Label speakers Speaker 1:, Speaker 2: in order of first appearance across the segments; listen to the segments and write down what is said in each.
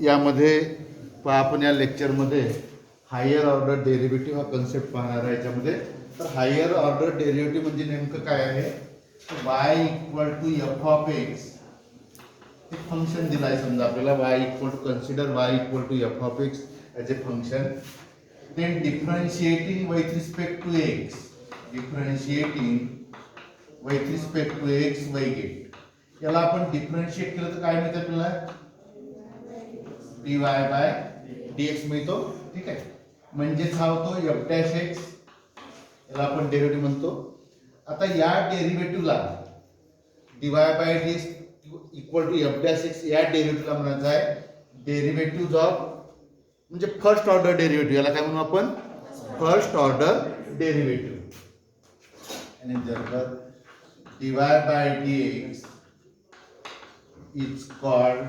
Speaker 1: यामध्ये आपण या लेक्चरमध्ये हायर ऑर्डर डेरिव्हेटिव्ह हा कन्सेप्ट पाहणार आहे याच्यामध्ये. तर हायर ऑर्डर डेरिव्हेटिव्ह म्हणजे नेमकं काय आहे? y equal to f of x हे फंक्शन दिलं आहे. समजा आपल्याला y equal to consider y equal to f of x as a function, then differentiating with respect to x, differentiating with respect to x y get. याला आपण differentiate केलं तर काय मिळतं आपल्याला? dy बाय dx मिळतो. ठीक आहे, म्हणजेच हा होतो एफ डॅश एक्स, याला आपण डेरिव्हेटिव्ह म्हणतो. आता या डेरिव्हेटिव्हला dy bye dx equal to f dash x या डेरिव्हेटिव्हला म्हणायचं आहे डेरिव्हेटिव्ह ऑफ, म्हणजे फर्स्ट ऑर्डर डेरिव्हेटिव्ह. याला काय म्हणू आपण? First order derivative. आणि जर dy bye dx is called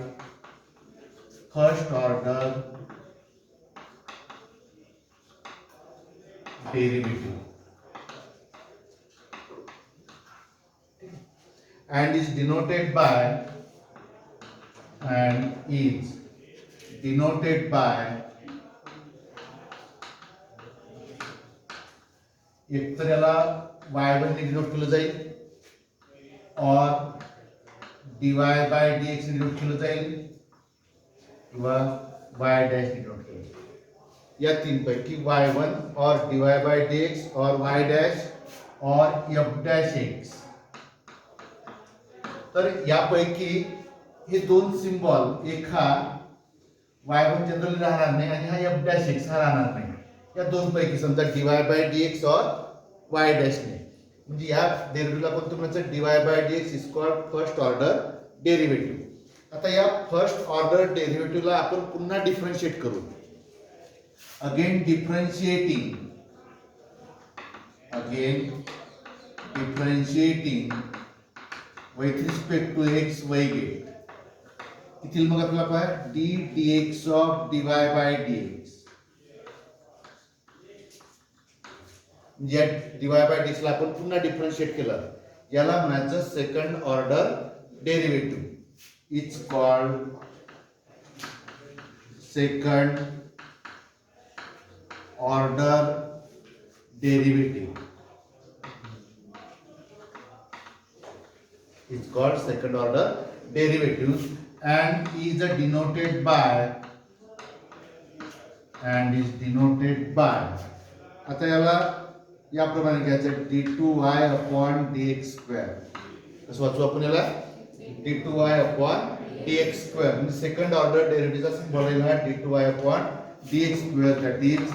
Speaker 1: first order derivative and is denoted by एक तर याला y1 ने डिनोट केलं जाईल और dy बाय dx ने डिनोट केलं जाईल किंवा y डॅश डिनोट केलं जाईल. या तीन पैकी y1 और dy bye dx or y dash और f डॅश x. तर यापैकी हे दोन सिम्बॉल, एक हा y1 जनरली राहणार नाही आणि हा f डॅश x हा राहणार नाही. या दोन पैकी समजा dy bye dx or y डॅश ने, म्हणजे या डेरिव्हेटिव्हला कोणतं म्हणायचं? dy bye dx is called first order derivative. आता या फर्स्ट ऑर्डर डेरिव्हेटिव्हला आपण पुन्हा डिफरन्शिएट करू. Again differentiating with respect to x y get. इथील मग आपल्याला काय? d dx of dy by dx. या dy by dx ला आपण पुन्हा डिफरन्शिएट केलं, याला म्हणायचं second order derivative. It's called second order derivative. It's called second order derivative and is denoted by आता याला याप्रमाणे घ्यायचं d2y अपॉन dx स्क्वेअर. कसं वाचू आपण याला? d2y upon dx square. म्हणजे सेकंड ऑर्डर डेरिव्हेटिव्हचा सिम्बॉल आहे हा d2y upon dx square, that is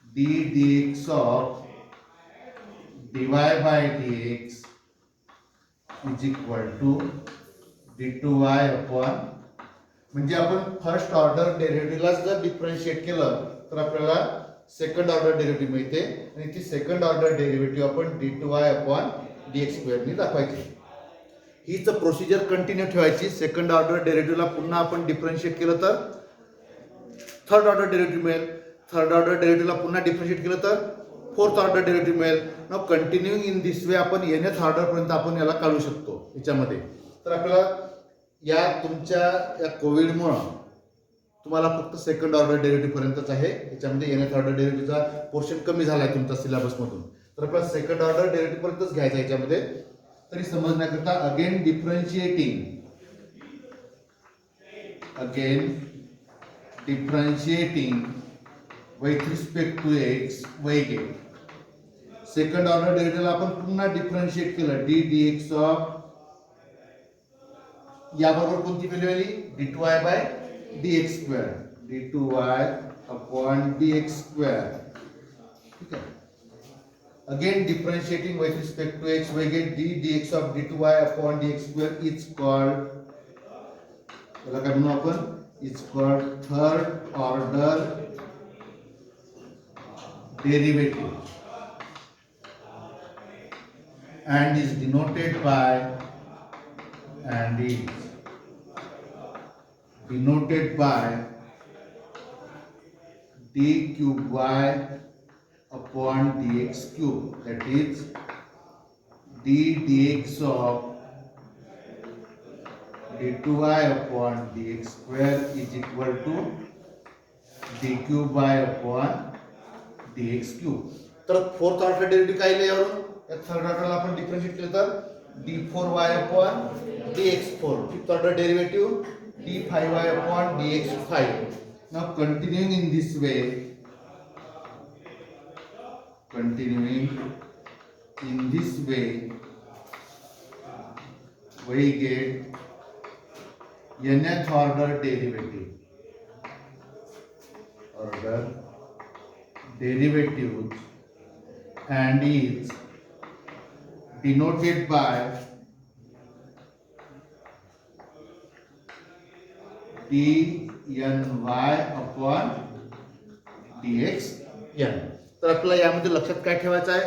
Speaker 1: d dx of dy by dx is equal to d2y upon, म्हणजे आपण फर्स्ट ऑर्डर डेरिव्हेटिव्हला जर डिफरन्शिएट केलं तर आपल्याला सेकंड ऑर्डर डेरिव्हेटिव्ह मिळते आणि ती सेकंड ऑर्डर डेरिव्हेटिव्ह आपण d2y अपॉन dx स्क्वेअर ने दाखवायची. हीच प्रोसिजर कंटिन्यू ठेवायची. सेकंड ऑर्डर डेरिव्हेटिव्हला पुन्हा आपण डिफरन्शिएट केलं तर थर्ड ऑर्डर डेरिव्हेटिव्ह मिळेल. थर्ड ऑर्डर डेरिव्हेटिव्हला पुन्हा डिफरन्शिएट केलं तर फोर्थ ऑर्डर डेरिव्हेटिव्ह मिळेल. नाउ कंटिन्यूइंग इन दिस वे आपण nth ऑर्डर पर्यंत आपण याला काढू शकतो याच्यामध्ये. तर आपल्याला या तुमच्या या कोविडमुळे तुम्हाला फक्त सेकंड ऑर्डर डेरिव्हेटिव्ह पर्यंतच आहे. याच्यामध्ये nth ऑर्डर डेरिव्हेटिव्हचा पोर्शन कमी झाला आहे तुमचा सिलेबसमधून, तर आपल्याला सेकंड ऑर्डर डेरिव्हेटिव्ह पर्यंतच घ्यायचा याच्यामध्ये. तरी समजण्याकरता again differentiating with respect to x y get. Second order डेरिव्हेटिव्हला आपण पुन्हा डिफरन्शिएट केलं d dx ऑफ, याबरोबर कोणती व्हॅल्यू आली? d2y bye dx square, d2y upon dx square. ठीक आहे, again differentiating with respect to x y get d dx of d2y upon dx square is called, याला काय म्हणू आपण? Is called third order derivative and is denoted by d cube y upon dx cube, that is d dx of d2y upon dx square is equal to d cube y upon dx cube. तर fourth order derivative काय लिहिले यावरून या third ऑर्डरला आपण differentiate केलं तर d4y upon dx4. Fifth order derivative d5y upon dx5. Now continuing in this way, we get nth order derivative and is denoted by dny upon dxn. तर आपल्याला यामध्ये लक्षात काय ठेवायचं आहे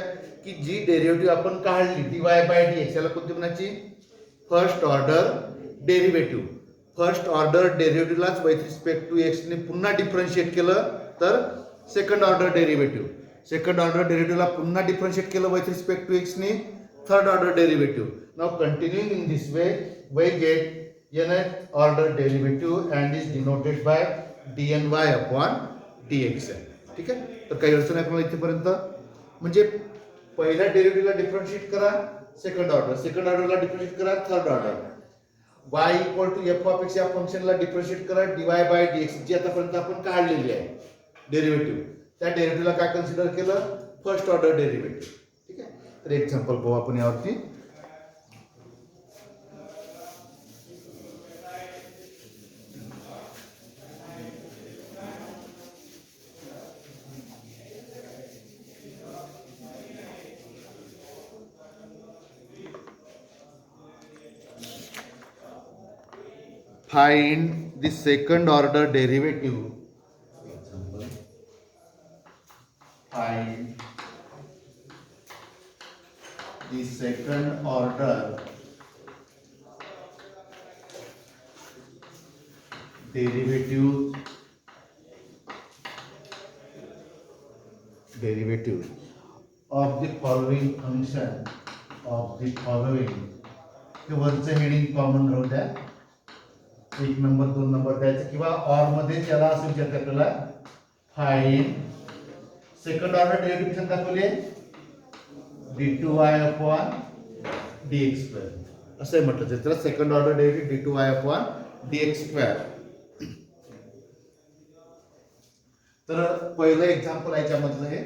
Speaker 1: की जी डेरिव्हेटिव्ह आपण काढली dy बाय dx याला कोणती म्हणायची first order derivative. First order डेरिव्हेटिव्हलाच विथ रिस्पेक्ट टू x ने पुन्हा डिफरन्शिएट केलं तर second order derivative. Second order डेरिव्हेटिव्हला पुन्हा डिफरन्शिएट केलं विथ रिस्पेक्ट टू x ने third order derivative. Now continuing in this way we get nth order derivative and is denoted by dny upon dxn. ठीक आहे. तर काही अडचण आहे आपल्याला इथेपर्यंत. म्हणजे पहिल्या डेरिव्हेटिव्हला डिफरन्शिएट करा सेकंड ऑर्डर, सेकंड ऑर्डरला डिफरन्शिएट करा third order. y equal to f of x या फंक्शनला डिफरन्शिएट करा dy बाय dx जी आतापर्यंत आपण काढलेली आहे डेरिव्हेटिव्ह. त्या डेरिव्हेटिव्हला काय कन्सिडर केलं फर्स्ट ऑर्डर डेरिव्हेटिव्ह. ठीक आहे. तर एक्झाम्पल पाहू आपण यावरती. Find the second order derivative. Example. Find the second order derivative of the following function of the following. हे वरचं हेडिंग कॉमन राहू द्या. एक नंबर दोन नंबर द्यायचं किंवा ऑर मध्ये त्याला असं विचारतात आपल्याला फाइंड सेकंड ऑर्डर डेरिव्हेटिव्ह दाखवले d2y अपॉन dx स्क्वेअर असं म्हटलं जातं. त्याला second order derivative d2y upon dx square. तर पहिलं एक्झाम्पल आहे याच्यामधलं हे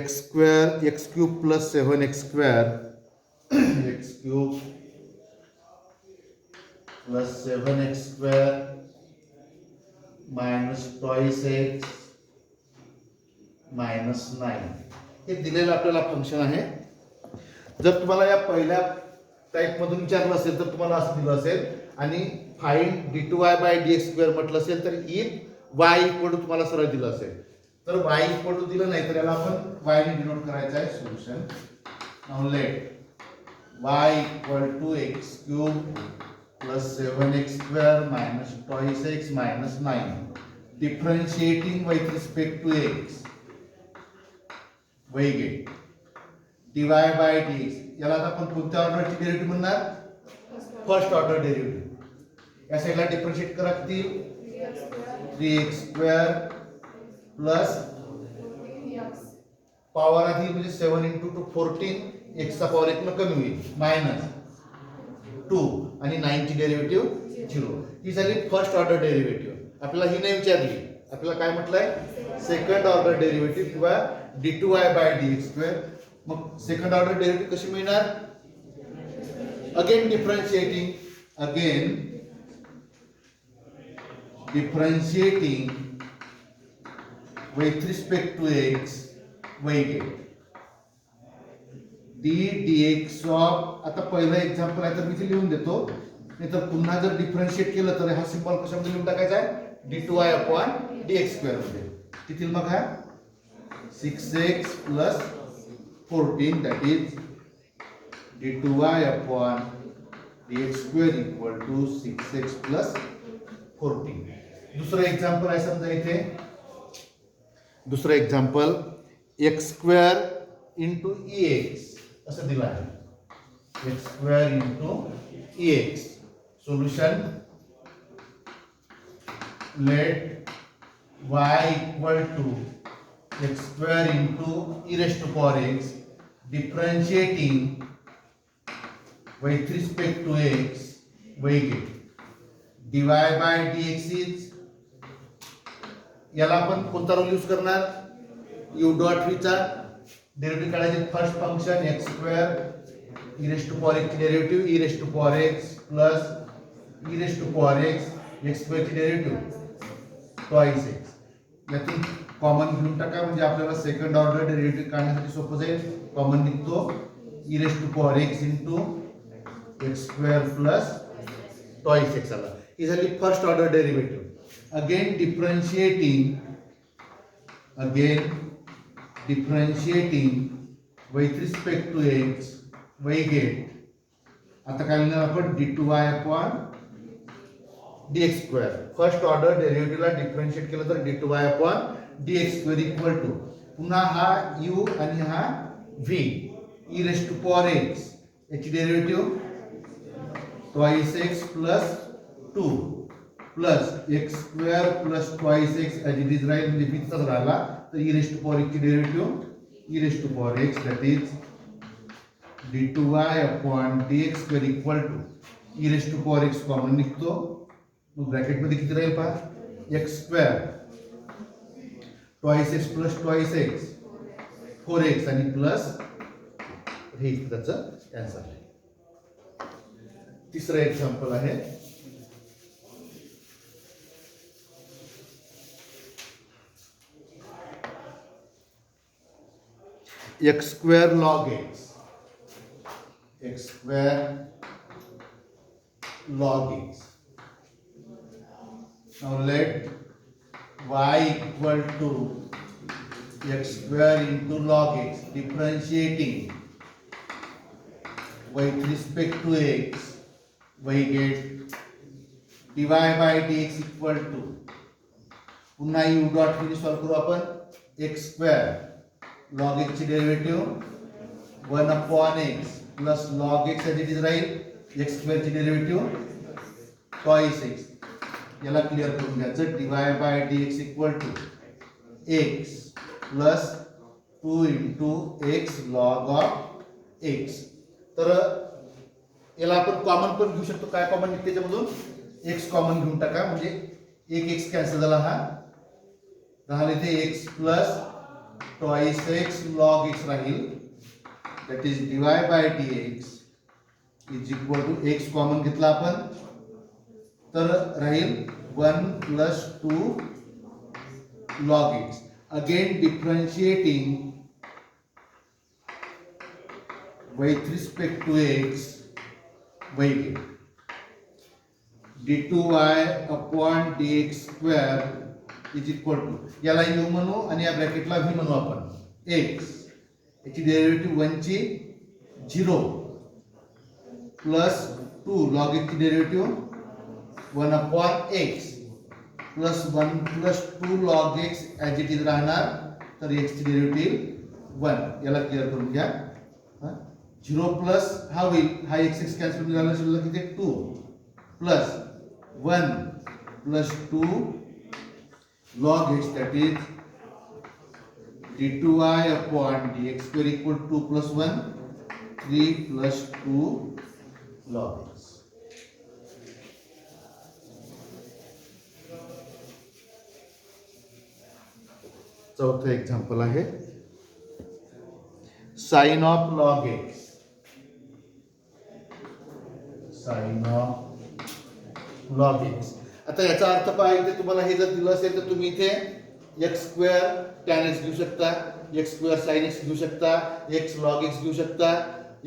Speaker 1: x square x cube plus 7x square x cube plus 7x square minus twice x minus 9 हे दिलेलं आपल्याला फंक्शन आहे. जर तुम्हाला या पहिल्या टाइप मधून विचारलं असेल तर तुम्हाला असं दिलं असेल आणि find d2y bye dx square म्हटलं असेल तर इफ y इक्वल टू तुम्हाला सरळ दिलं असेल तर y इक्वल टू दिलं नाही तर याला आपण y ने डिनोट करायचं आहे solution. Now let y equal to x cube plus 7x square minus twice x minus 9. Differentiating with respect to x, we get dy by dx. याला आपण कोणत्या ऑर्डरची डेरिव्हेटिव्ह म्हणणार फर्स्ट ऑर्डर डेरिव्हेटिव्ह. या साईडला डिफरन्शिएट करा किती 3x square plus पॉवर आधी म्हणजे 7 into 2 14 x चा पॉवर 1 न कमी होईल मायनस 2 आणि 9 ची डेरिव्हेटिव्ह 0. ही झाली फर्स्ट ऑर्डर डेरिव्हेटिव्ह. आपल्याला ही नाही विचारली. आपल्याला काय म्हटलंय सेकंड ऑर्डर डेरिव्हेटिव्ह किंवा d2y बाय dx स्क्वेअर. मग सेकंड ऑर्डर डेरिव्हेटिव्ह कशी मिळणार again differentiating with respect to x we get d dx of. आता पहिलं एक्झाम्पल आहे तर मी इथे लिहून देतो नाही तर पुन्हा जर डिफरन्शिएट केलं तर हा सिंबल कशामध्ये लिहून टाकायचा आहे d2y अपॉन dx स्क्वेअर मध्ये. किती मग हा 6x plus 14 that is d2y upon dx square equal to 6x plus 14. दुसरं एक्झाम्पल आहे समजा इथे दुसरं example x square into ex असं दिलं आहे. x square into ex. Solution: let y equal to x square into e raised to power x, differentiating with respect to x, we get dy by dx is, याला आपण कोणता rule use करणार, u dot v चा derivative काढायचे. First function x square e raise to power x ची derivative e raise to power x plus e raise to power x square ची derivative twice x. यातून common घेऊन टाका म्हणजे आपल्याला सेकंड ऑर्डर डेरिव्हेटिव्ह काढण्यासाठी सोपं जाईल. कॉमन निघतो e raise to power x into x square plus twice x आला. ही झाली first order derivative. Again differentiating with respect to x, we get, आता काय लिहिणार आपण, d2y upon dx square. First order डेरिव्हेटिव्हला डिफरन्शिएट केलं तर d2y upon dx square equal to, पुन्हा हा u आणि हा v e raise to power x याची derivative twice x plus 2 plus x square plus twice x as it is राहील, म्हणजे v तसाच राहिला. तर e raise to power x ची derivative e raise to power x that is d2y upon dx square equal to e raise to power x common निघतो. मग bracket मध्ये किती राहील पहा, x square twice x plus twice x 4x आणि plus हे त्याचं आन्सर आहे. तिसरं एक्झाम्पल आहे x square log x, x square log x. Now let y equal to x square into log x, differentiating with respect to x, we get dy by dx equal to, पुन्हा u dot v solve करू आपण, x square log x ची derivative 1 upon x plus log x as it is राहील, x square ची derivative twice x. याला clear करून घ्यायचं, dy bye dx equal to x plus 2 into x log of x. तर याला आपण common पण घेऊ शकतो. काय कॉमन निघते त्याच्यामधून, x कॉमन घेऊन टाका म्हणजे एक x कॅन्सल झाला, हा राहिले ते x plus twice x log x राहील, that is dy bye dx is equal to x common घेतला आपण तर राहील 1 plus 2 log x. Again differentiating with respect to x, we get d2y upon dx square is equal to, याला u म्हणू आणि या ब्रॅकेटला v म्हणू आपण, x याची डेरिव्हेटिव्ह 1 ची 0 प्लस 2 log x ची derivative 1 upon x plus 1 plus 2 log x as it is राहणार, तर x ची डेरिव्हेटिव्ह 1. याला क्लिअर करून घ्या. 0 प्लस हा होईल, हा x कॅन्सल झाला, शिल्लक किती 2 plus 1 plus 2 log x, that is d2y upon dx square equal to 2 plus 1 3 plus 2 log x. चौथं एक्झाम्पल आहे sine of log x, sine of log x. आता याचा अर्थ पहा, इथे तुम्हाला हे जर दिलं असेल तर तुम्ही इथे x स्क्वेअर tan x घेऊ शकता, x स्क्वेअर sin x घेऊ शकता, x log x घेऊ शकता.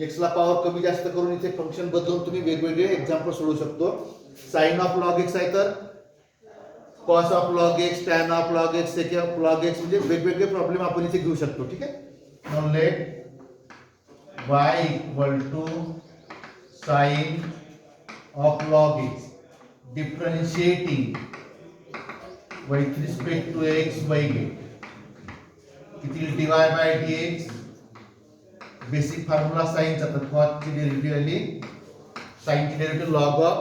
Speaker 1: x ला पॉवर कमी जास्त करून इथे फंक्शन बदलून तुम्ही वेगवेगळे एक्झाम्पल सोडवू शकतो. साइन ऑफ लॉग x आहे तर cos of log x, tan of log x, sake of log x, म्हणजे वेगवेगळे प्रॉब्लेम आपण इथे घेऊ शकतो. ठीक आहे. Now let y equal to sine of log x, differentiating with respect to x, y get किती dy by dx basic formula साईनचा, तर कॉसची डेरिव्हेटिव्ह आली, साईनची derivative log of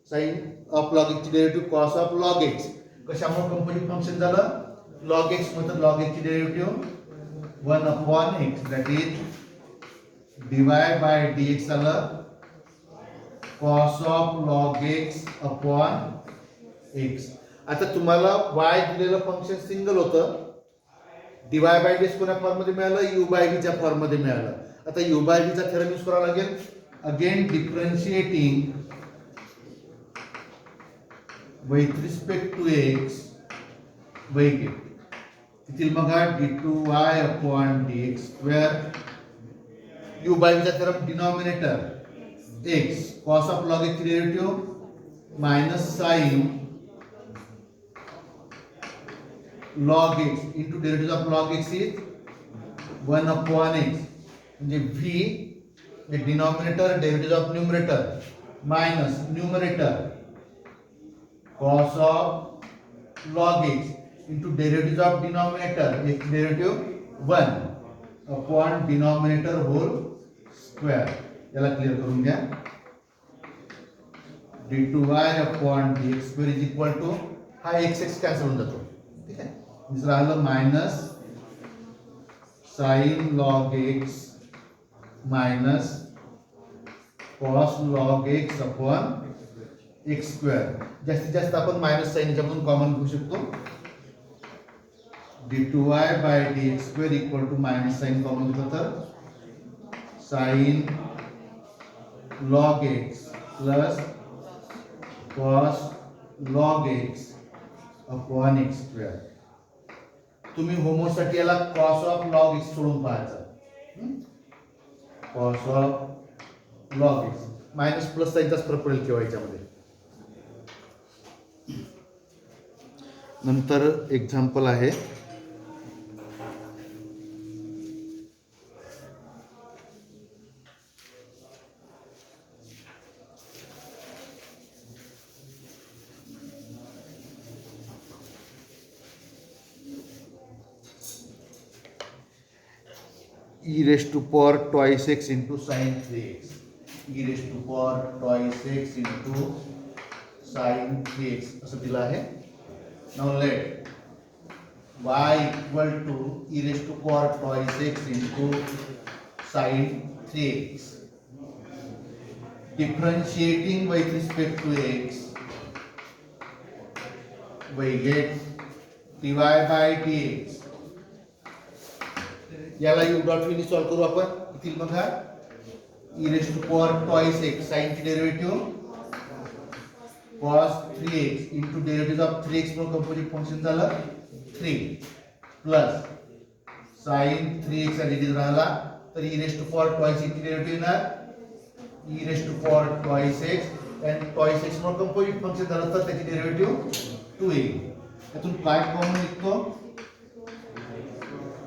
Speaker 1: sine of लॉग एक्सची derivative cos of log x. कशामुळे composite function झालं? लॉग एक्स मध्ये लॉग एक्सची derivative 1 upon x, that is dy bye dx आलं cos of log x upon x. आता तुम्हाला y दिलेलं फंक्शन सिंगल होतं, dy बाय dx कोणत्या फॉर्म मध्ये मिळालं? u बाय v च्या फॉर्म मध्ये मिळालं. आता u बाय v चा थेरम यूज करावा लागेल. Again differentiating with respect to x y get तिथील बघा d2y अपॉन dx स्क्वेअर. u बाय v चा theorem denominator x cos of log x derivative minus sin log x into derivative of log x is 1 upon x, म्हणजे v the denominator derivative of numerator minus numerator cos of log x into derivative of denominator x derivative 1 upon denominator whole square. याला clear करून घ्या. d2y upon dx square is equal to हा x x cancel होऊन जातो. ठीक आहे, दुसरा आलं minus sign log x minus cos log x upon x square. जास्तीत जास्त आपण मायनस साइन याच्यामधून कॉमन घेऊ शकतो. d2y bye dx square equal to minus sine common घेतलं तर sine log x plus cos log x upon x square. तुम्ही होमोसाठी याला कॉस ऑफ लॉग एक्स सोडून पाहायचं. Cos of log x minus plus साईनचाच फरक पडेल किंवा याच्यामध्ये. नंतर एक्झाम्पल आहे e raised to power twice x into sin 3x. e raised to power twice x into sin 3x असं दिलं आहे. Now let y equal to e raised to power twice x into sin 3x. Differentiating with respect to x, we get dy by dx. याला u dot v ने solve करू आपण. इथील बघा e raise to power twice x sin ची derivative cos 3x into derivative of 3x म्हणून composite function झालं 3 plus sin 3x चा डिजिट राहिला तर e raise to power twice ची डेरिव्हेटिव्ह येणार e raise to power twice x and twice x म्हणून composite function झालं तर त्याची डेरिव्हेटिव्ह 2 येईल. यातून काय कॉमन निघतो?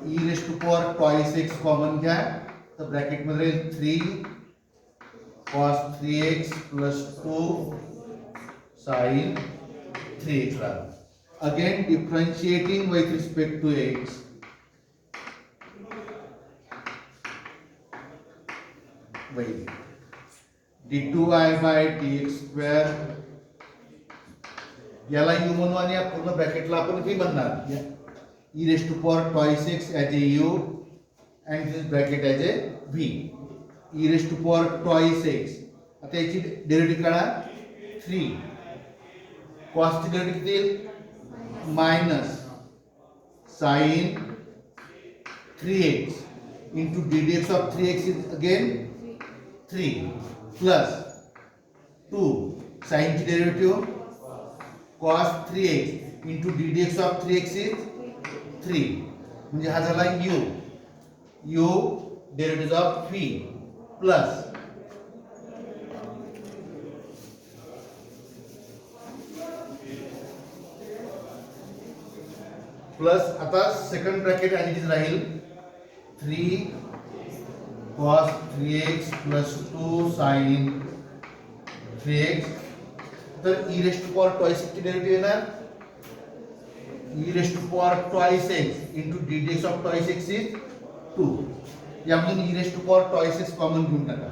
Speaker 1: e raise to power twice x common घ्या तर ब्रॅकेट मध्ये 3 cos 3x plus 2 sin 3x राहिला. Again differentiating with respect to x, वही d2y by dx स्क्वेअर. याला u म्हणू आणि या पूर्ण ब्रॅकेटला आपण v म्हणणार. e raised to power twice x as a u and this bracket as a v. e raised to power twice x. आता याची डेरिव्हेटिव्ह काढा 3 cos ची डेरिव्हेटिव्ह किती येईल? Minus sin 3x into ddx of 3x is again 3 plus 2 sin ची derivative cos 3x into ddx of 3x is 3. म्हणजे हा झाला u derivative of v plus आता सेकंड ब्रॅकेट आणि इट राहील 3 cos 3x plus 2 sin 3x. तर e raised to power twice ची derivative येणार e raised to power twice x into ddx of twice x is 2 यामधून e raise to power twice x common घेऊन टाका.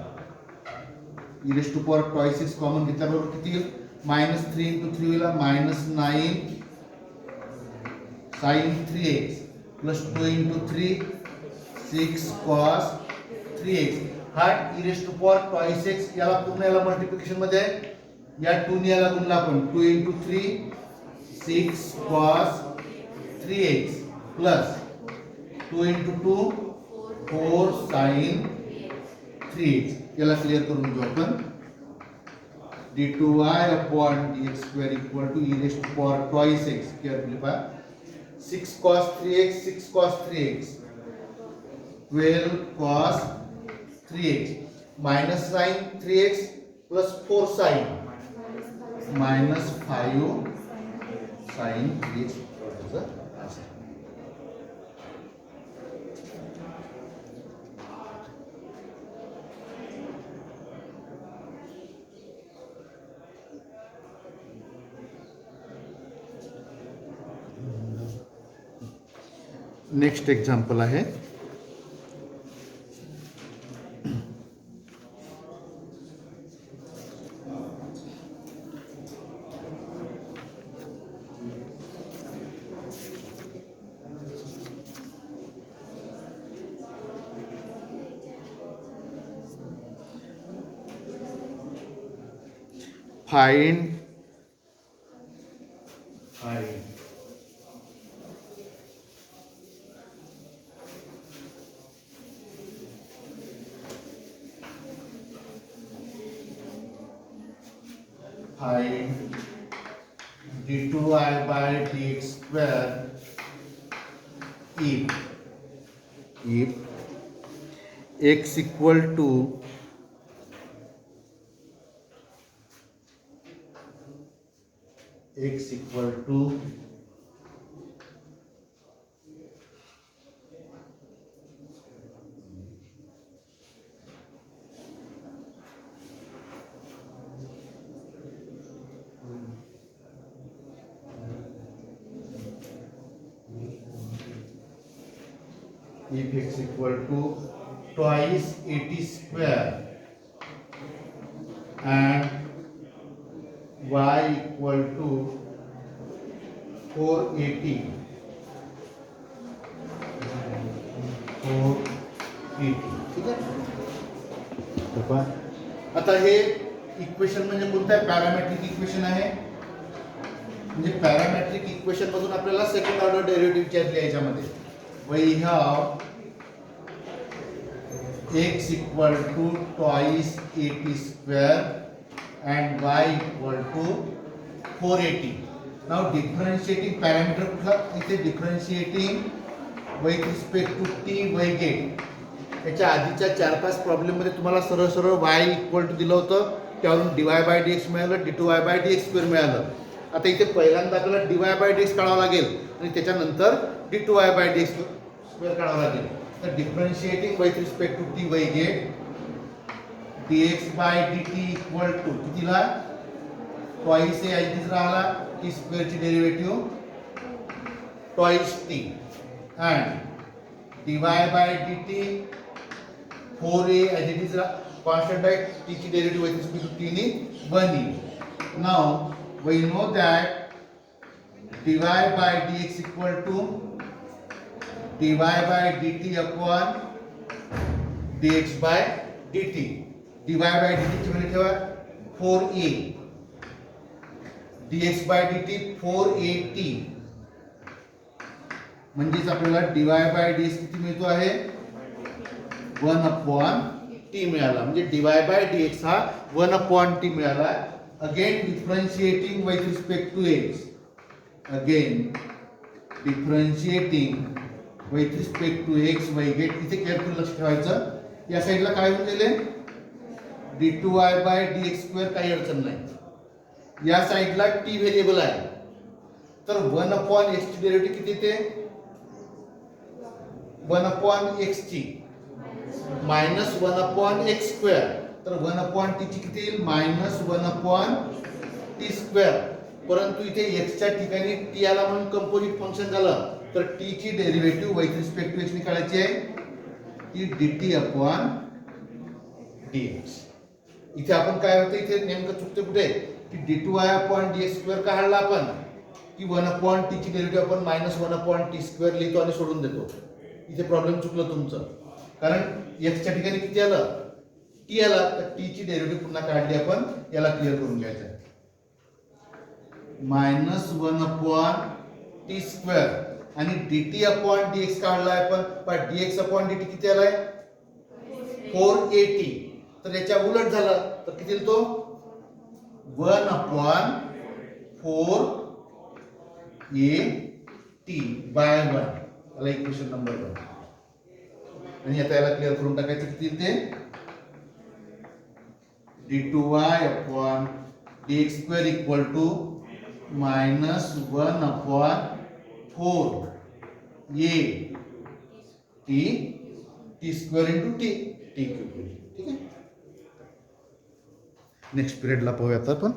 Speaker 1: E raise to power twice x common घेतल्याबरोबर किती येईल? -3 into 3 होईल -9 sin 3x plus 2 into 3 6 cos 3x. हा e raise to power twice x याला पूर्ण याला मल्टिप्लिकेशन मध्ये आहे. या 2 ने याला गुणला आपण 2 into 3 6 cos 3x plus 2 into 2 4 sin 3x. याला क्लियर करून घेऊ आपण. d2y upon dx square equal to e raised to power twice x. Carefully pah. 6 cos 3x 6 cos 3x 12 cos 3x minus sin 3x plus 4 sin minus 5 sin 3x. Next example आहे find d2y by dx square if x equal to if x equal to twice 80 square and y equal to 480. ठीक आहे. आता हे equation म्हणजे कोणतं आहे? Parametric equation आहे. म्हणजे पॅरामेट्रिक इक्वेशन मधून आपल्याला सेकंड ऑर्डर डेरिव्हेटिव्ह विचारले याच्यामध्ये. We have x equal to twice 80 square and y equal to 480. Now differentiating parameter कुठला? इथे differentiating with respect to t y get. याच्या आधीच्या 4-5 प्रॉब्लेम मध्ये तुम्हाला सरळ सरळ y इक्वल टू दिलं होतं, त्यावरून dy by dx मिळालं, d2y by dx स्क्वेअर मिळालं. आता इथे पहिल्यांदा आपल्याला dy by dx काढावं लागेल आणि त्याच्यानंतर d2y by dx स्क्वेअर काढावं लागेल. तर differentiating with respect to t y get dx by dt equal to कितीला? ट्वाइस ए ॲज इट राहिला टी स्क्वेअर ची derivative twice t and dy by dt 4a as it is constant आहे, t ची derivative with respect to t ने 1 येईल. Now we know that dy by dx equal to dy by dt upon dx by dt. dy by dt ची value ठेवा 4a, dx by dt 4at. म्हणजेच आपल्याला dy by dx किती मिळतो आहे? 1 upon t मिळाला. म्हणजे dy by dx हा 1 upon t मिळाला. Again differentiating with respect to x. Again differentiating with respect to x y get. इथे केअरफुल लक्ष ठेवायचं. या साईडला काय होऊन गेले? d2y by dx स्क्वेअर काही अडचण नाही. या साईडला t व्हेरिएबल आहे, तर 1 अपॉन x ची डेरिव्हेटिव्ह किती येते? 1 अपॉन x ची मायनस 1 अपॉन x स्क्वेअर. तर 1 अपॉन t ची किती येईल? Minus 1 upon t square. परंतु इथे x च्या ठिकाणी t आला म्हणून कंपोजिट फंक्शन झालं. तर t ची derivative with respect to x ने काढायची आहे. की dt अपॉन dx. इथे आपण काय होतं, इथे नेमकं चुकते कुठे की d2y अपॉन dx स्क्वेअर का काढला आपण की 1 अपॉन t ची डेरिव्हेटिव्ह आपण मायनस 1 अपॉन t स्क्वेअर लिहितो आणि सोडून देतो. इथे प्रॉब्लेम चुकलं तुमचं, कारण x च्या ठिकाणी किती आलं, t आला, तर t ची डेरिव्हेटिव्ह पुन्हा काढली आपण, याला क्लिअर करून घ्यायचं. मायनस 1 अपॉन टी स्क्वेअर आणि dt अपॉन dx काढलाय आपण, पण dx अपॉन dt किती आलाय 4at. तर याच्या उलट झालं तर किती तो 1 अपॉन 4at बाय 1. याला इक्वेशन नंबर 1. आणि आता याला क्लिअर करून टाकायचं किती ते d2y upon dx square equal to minus 1 upon 4at t square into t cube. ठीक आहे, नेक्स्ट पिरियडला पाहूयात आपण.